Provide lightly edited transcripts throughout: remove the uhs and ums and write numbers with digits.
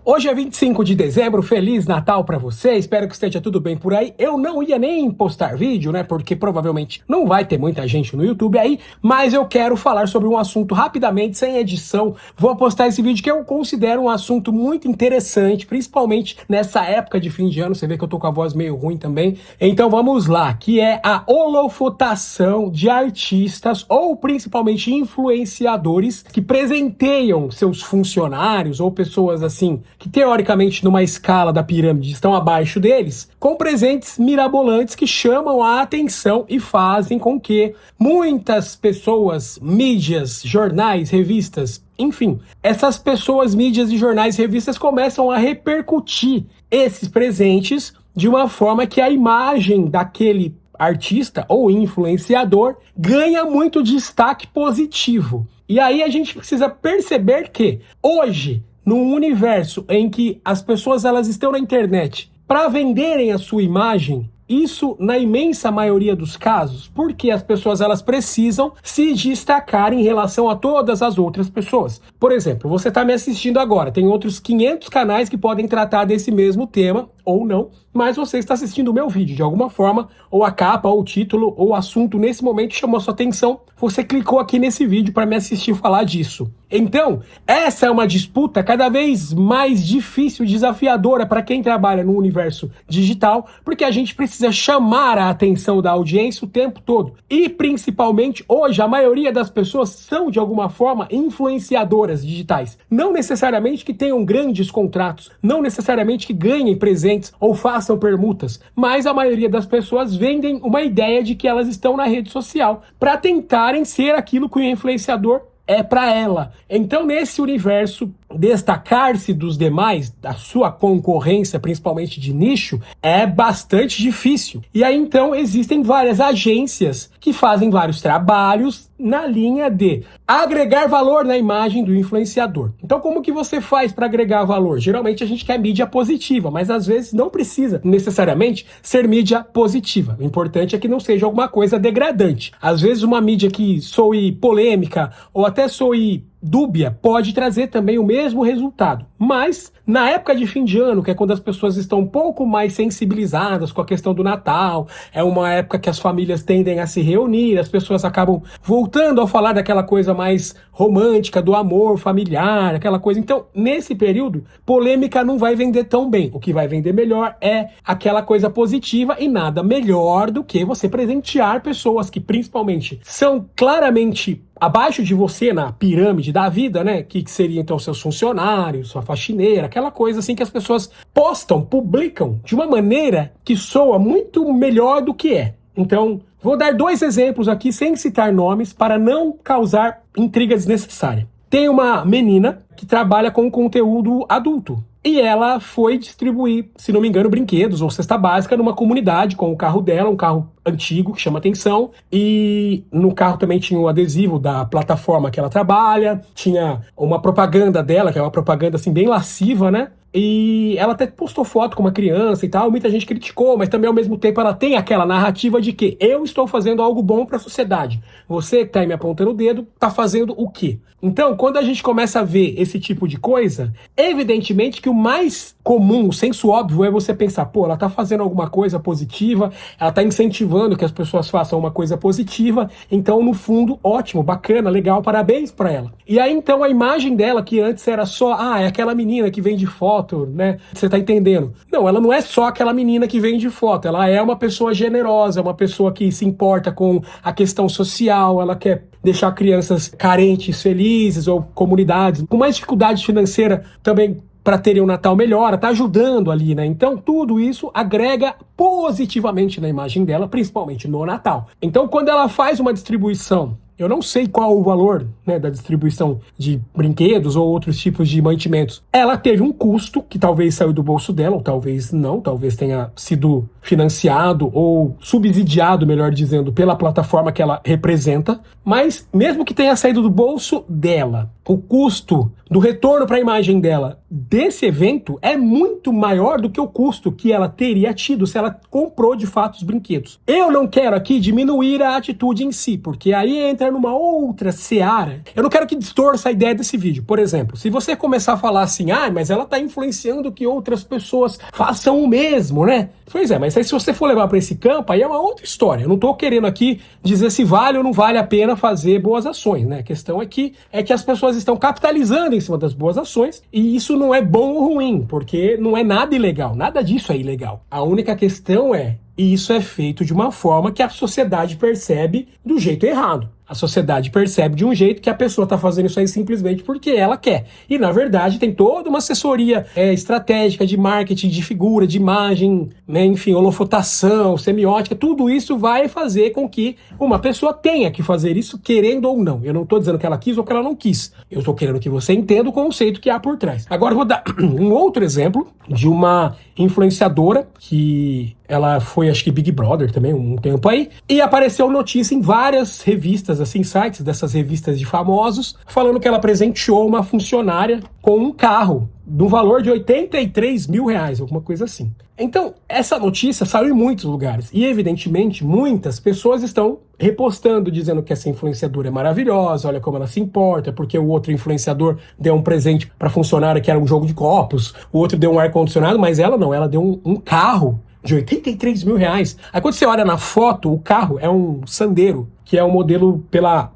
Hoje é 25 de dezembro, Feliz Natal pra você, espero que esteja tudo bem por aí. Eu não ia nem postar vídeo, né, porque provavelmente não vai ter muita gente no YouTube aí, mas eu quero falar sobre um assunto rapidamente, sem edição. Vou postar esse vídeo que eu considero um assunto muito interessante, principalmente nessa época de fim de ano, você vê que eu tô com a voz meio ruim também. Então vamos lá, que é a holofotação de artistas ou principalmente influenciadores que presenteiam seus funcionários ou pessoas assim que teoricamente numa escala da pirâmide estão abaixo deles, com presentes mirabolantes que chamam a atenção e fazem com que muitas pessoas, mídias, jornais, revistas, enfim, essas pessoas, mídias e jornais e revistas começam a repercutir esses presentes de uma forma que a imagem daquele artista ou influenciador ganha muito destaque positivo. E aí a gente precisa perceber que hoje, num universo em que as pessoas elas estão na internet para venderem a sua imagem, isso na imensa maioria dos casos, porque as pessoas elas precisam se destacar em relação a todas as outras pessoas. Por exemplo, você está me assistindo agora, tem outros 500 canais que podem tratar desse mesmo tema, ou não, mas você está assistindo o meu vídeo de alguma forma, ou a capa, ou o título, ou o assunto nesse momento chamou sua atenção, você clicou aqui nesse vídeo para me assistir falar disso. Então, essa é uma disputa cada vez mais difícil, desafiadora para quem trabalha no universo digital, porque a gente precisa chamar a atenção da audiência o tempo todo. E principalmente hoje, a maioria das pessoas são de alguma forma influenciadoras digitais. Não necessariamente que tenham grandes contratos, não necessariamente que ganhem presentes ou façam permutas, mas a maioria das pessoas vendem uma ideia de que elas estão na rede social para tentarem ser aquilo que o influenciador é para ela. Então, nesse universo, destacar-se dos demais, da sua concorrência, principalmente de nicho, é bastante difícil. E aí, então, existem várias agências que fazem vários trabalhos na linha de agregar valor na imagem do influenciador. Então, como que você faz para agregar valor? Geralmente a gente quer mídia positiva, mas às vezes não precisa necessariamente ser mídia positiva. O importante é que não seja alguma coisa degradante. Às vezes uma mídia que soe polêmica ou até soe dúbia pode trazer também o mesmo resultado. Mas, na época de fim de ano, que é quando as pessoas estão um pouco mais sensibilizadas com a questão do Natal, é uma época que as famílias tendem a se reunir, as pessoas acabam voltando a falar daquela coisa mais romântica, do amor familiar, aquela coisa. Então, nesse período, polêmica não vai vender tão bem. O que vai vender melhor é aquela coisa positiva e nada melhor do que você presentear pessoas que, principalmente, são claramente abaixo de você na pirâmide da vida, né? Que seria então seus funcionários, sua faxineira, aquela coisa assim que as pessoas postam, publicam de uma maneira que soa muito melhor do que é. Então, vou dar 2 exemplos aqui sem citar nomes para não causar intriga desnecessária. Tem uma menina que trabalha com conteúdo adulto. E ela foi distribuir, se não me engano, brinquedos ou cesta básica numa comunidade com o carro dela, um carro antigo que chama atenção. E no carro também tinha o adesivo da plataforma que ela trabalha, tinha uma propaganda dela, que é uma propaganda assim bem lasciva, né? E ela até postou foto com uma criança e tal, muita gente criticou, mas também ao mesmo tempo ela tem aquela narrativa de que eu estou fazendo algo bom para a sociedade. Você que está aí me apontando o dedo, está fazendo o quê? Então, quando a gente começa a ver esse tipo de coisa, evidentemente que o mais comum, o senso óbvio é você pensar, pô, ela está fazendo alguma coisa positiva, ela está incentivando que as pessoas façam uma coisa positiva, então no fundo, ótimo, bacana, legal, parabéns para ela. E aí então a imagem dela, que antes era só, é aquela menina que vende foto, né? Você tá entendendo? Não, ela não é só aquela menina que vende foto, ela é uma pessoa generosa, uma pessoa que se importa com a questão social, ela quer deixar crianças carentes felizes ou comunidades com mais dificuldade financeira também para terem um Natal melhor, ela tá ajudando ali, né? Então tudo isso agrega positivamente na imagem dela, principalmente no Natal. Então quando ela faz uma distribuição, eu não sei qual o valor, né, da distribuição de brinquedos ou outros tipos de mantimentos. Ela teve um custo que talvez saiu do bolso dela, ou talvez não, talvez tenha sido financiado ou subsidiado, melhor dizendo, pela plataforma que ela representa, mas mesmo que tenha saído do bolso dela, o custo do retorno para a imagem dela desse evento é muito maior do que o custo que ela teria tido se ela comprou de fato os brinquedos. Eu não quero aqui diminuir a atitude em si, porque aí entra numa outra seara. Eu não quero que distorça a ideia desse vídeo. Por exemplo, se você começar a falar assim, mas ela tá influenciando que outras pessoas façam o mesmo, né? Pois é, mas aí se você for levar para esse campo, aí é uma outra história. Eu não tô querendo aqui dizer se vale ou não vale a pena fazer boas ações, né? A questão é que as pessoas estão capitalizando em cima das boas ações, e isso não é bom ou ruim, porque não é nada ilegal, nada disso é ilegal. A única questão é, isso é feito de uma forma que a sociedade percebe do jeito errado. A sociedade percebe de um jeito que a pessoa está fazendo isso aí simplesmente porque ela quer. E, na verdade, tem toda uma assessoria estratégica de marketing, de figura, de imagem, né, enfim, holofotação, semiótica, tudo isso vai fazer com que uma pessoa tenha que fazer isso, querendo ou não. Eu não estou dizendo que ela quis ou que ela não quis. Eu estou querendo que você entenda o conceito que há por trás. Agora eu vou dar um outro exemplo de uma influenciadora que ela foi, acho que Big Brother também, um tempo aí, e apareceu notícia em várias revistas, assim, sites dessas revistas de famosos, falando que ela presenteou uma funcionária com um carro do valor de 83 mil reais, alguma coisa assim. Então, essa notícia saiu em muitos lugares e, evidentemente, muitas pessoas estão repostando, dizendo que essa influenciadora é maravilhosa, olha como ela se importa, porque o outro influenciador deu um presente para funcionária que era um jogo de copos, o outro deu um ar-condicionado, mas ela não, ela deu um carro de 83 mil reais. Aí quando você olha na foto, o carro é um Sandero, que é um modelo,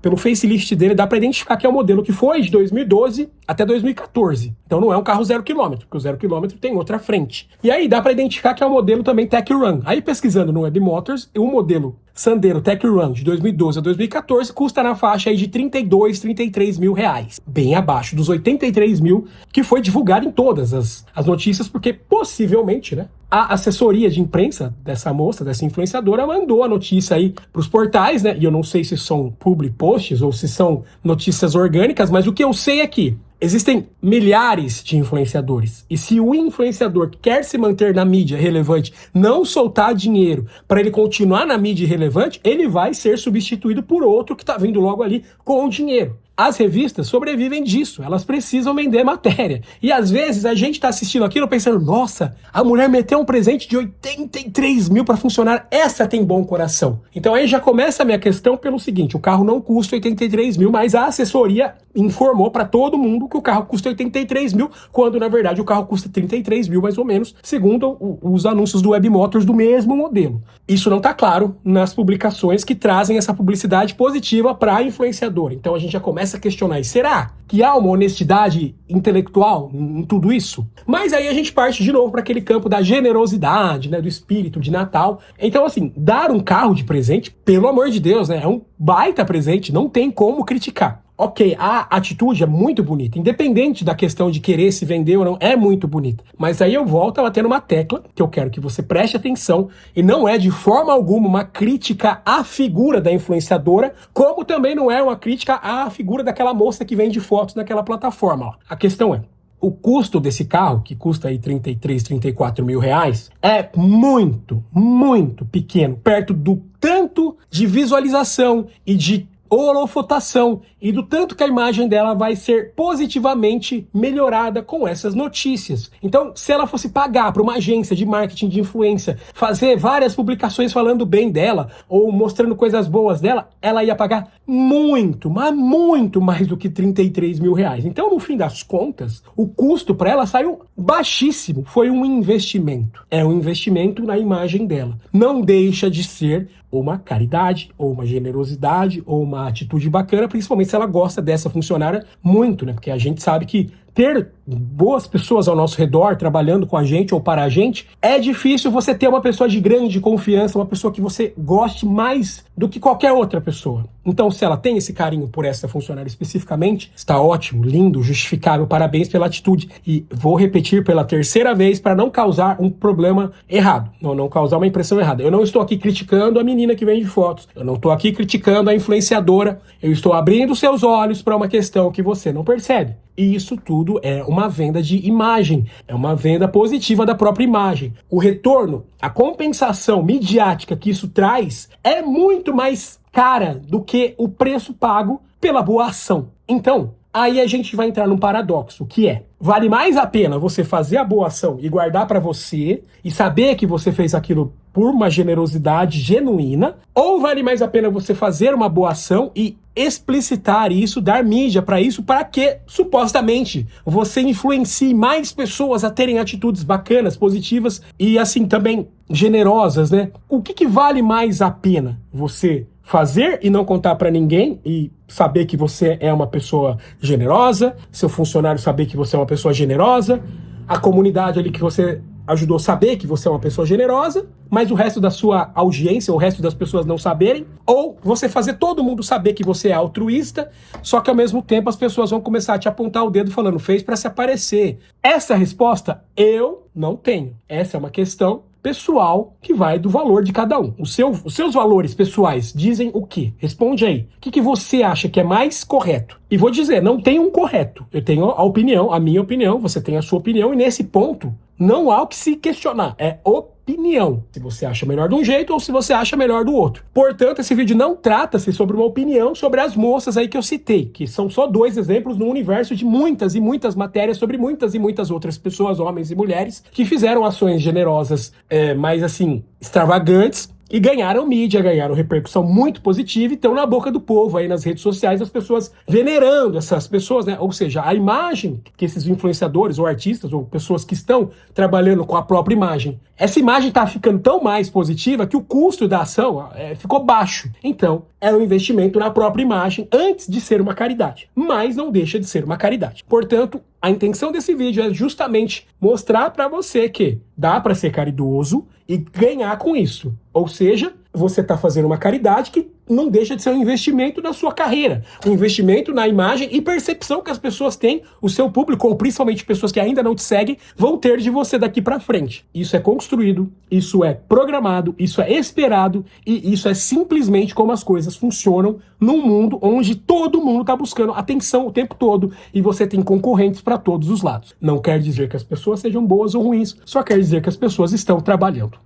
pelo facelift dele, dá para identificar que é um modelo que foi de 2012 até 2014. Então não é um carro 0 km, porque o 0 km tem outra frente. E aí dá para identificar que é um modelo também Tech Run. Aí pesquisando no Web Motors, o modelo Sandero Tech Run de 2012 a 2014 custa na faixa aí de 32, 33 mil reais. Bem abaixo dos 83 mil que foi divulgado em todas as notícias, porque possivelmente, né, a assessoria de imprensa dessa moça, dessa influenciadora, mandou a notícia aí pros portais, né? E eu não sei se são public posts ou se são notícias orgânicas, mas o que eu sei é que existem milhares de influenciadores. E se o influenciador quer se manter na mídia relevante, não soltar dinheiro para ele continuar na mídia relevante, ele vai ser substituído por outro que está vindo logo ali com o dinheiro. As revistas sobrevivem disso, elas precisam vender matéria. E às vezes a gente tá assistindo aquilo pensando, nossa, a mulher meteu um presente de 83 mil para funcionar, essa tem bom coração. Então aí já começa a minha questão pelo seguinte, o carro não custa 83 mil, mas a assessoria informou para todo mundo que o carro custa 83 mil, quando na verdade o carro custa 33 mil mais ou menos, segundo os anúncios do Web Motors do mesmo modelo. Isso não tá claro nas publicações que trazem essa publicidade positiva para a influenciadora. Então a gente já começa a questionar, e será que há uma honestidade intelectual em tudo isso? Mas aí a gente parte de novo para aquele campo da generosidade, né, do espírito de Natal. Então assim, dar um carro de presente, pelo amor de Deus, né, é um baita presente, não tem como criticar. Ok, a atitude é muito bonita, independente da questão de querer se vender ou não, é muito bonita. Mas aí eu volto a bater numa tecla, que eu quero que você preste atenção, e não é de forma alguma uma crítica à figura da influenciadora, como também não é uma crítica à figura daquela moça que vende fotos naquela plataforma. Ó. A questão é, o custo desse carro, que custa aí 33, 34 mil reais, é muito, muito pequeno, perto do tanto de visualização e de holofotação e do tanto que a imagem dela vai ser positivamente melhorada com essas notícias. Então, se ela fosse pagar para uma agência de marketing de influência fazer várias publicações falando bem dela ou mostrando coisas boas dela, ela ia pagar muito, mas muito mais do que 33 mil reais. Então, no fim das contas, o custo para ela saiu baixíssimo. Foi um investimento. É um investimento na imagem dela. Não deixa de ser uma caridade, ou uma generosidade, ou uma atitude bacana, principalmente se ela gosta dessa funcionária muito, né? Porque a gente sabe que ter boas pessoas ao nosso redor, trabalhando com a gente ou para a gente, é difícil você ter uma pessoa de grande confiança, uma pessoa que você goste mais do que qualquer outra pessoa. Então, se ela tem esse carinho por essa funcionária especificamente, está ótimo, lindo, justificável, parabéns pela atitude. E vou repetir pela terceira vez para não causar um problema errado, não causar uma impressão errada. Eu não estou aqui criticando a menina que vende fotos, eu não estou aqui criticando a influenciadora, eu estou abrindo seus olhos para uma questão que você não percebe. E isso tudo é uma venda de imagem, é uma venda positiva da própria imagem. O retorno, a compensação midiática que isso traz é muito mais cara do que o preço pago pela boa ação. Então, aí a gente vai entrar num paradoxo, que é: vale mais a pena você fazer a boa ação e guardar pra você e saber que você fez aquilo por uma generosidade genuína, ou vale mais a pena você fazer uma boa ação e explicitar isso, dar mídia pra isso, para que, supostamente, você influencie mais pessoas a terem atitudes bacanas, positivas e, assim, também generosas, né? O que vale mais a pena? Você fazer e não contar pra ninguém e saber que você é uma pessoa generosa, seu funcionário saber que você é uma pessoa generosa, a comunidade ali que você ajudou saber que você é uma pessoa generosa, mas o resto da sua audiência, o resto das pessoas não saberem, ou você fazer todo mundo saber que você é altruísta, só que ao mesmo tempo as pessoas vão começar a te apontar o dedo falando, fez pra se aparecer. Essa resposta eu não tenho. Essa é uma questão pessoal que vai do valor de cada um. Os seus valores pessoais dizem o quê? Responde aí. O que você acha que é mais correto? E vou dizer, não tem um correto. Eu tenho a opinião, a minha opinião, você tem a sua opinião, e nesse ponto não há o que se questionar. É opinião. Se você acha melhor de um jeito ou se você acha melhor do outro. Portanto, esse vídeo não trata-se sobre uma opinião sobre as moças aí que eu citei, que são só 2 exemplos no universo de muitas e muitas matérias sobre muitas e muitas outras pessoas, homens e mulheres, que fizeram ações generosas, mais assim, extravagantes, e ganharam mídia, ganharam repercussão muito positiva e estão na boca do povo aí nas redes sociais, as pessoas venerando essas pessoas, né? Ou seja, a imagem que esses influenciadores ou artistas ou pessoas que estão trabalhando com a própria imagem, essa imagem tá ficando tão mais positiva que o custo da ação ficou baixo. Então, é um investimento na própria imagem antes de ser uma caridade, mas não deixa de ser uma caridade. Portanto, a intenção desse vídeo é justamente mostrar para você que dá para ser caridoso e ganhar com isso. Ou seja, você está fazendo uma caridade que não deixa de ser um investimento na sua carreira, um investimento na imagem e percepção que as pessoas têm, o seu público, ou principalmente pessoas que ainda não te seguem, vão ter de você daqui para frente. Isso é construído, isso é programado, isso é esperado e isso é simplesmente como as coisas funcionam num mundo onde todo mundo está buscando atenção o tempo todo e você tem concorrentes para todos os lados. Não quer dizer que as pessoas sejam boas ou ruins, só quer dizer que as pessoas estão trabalhando.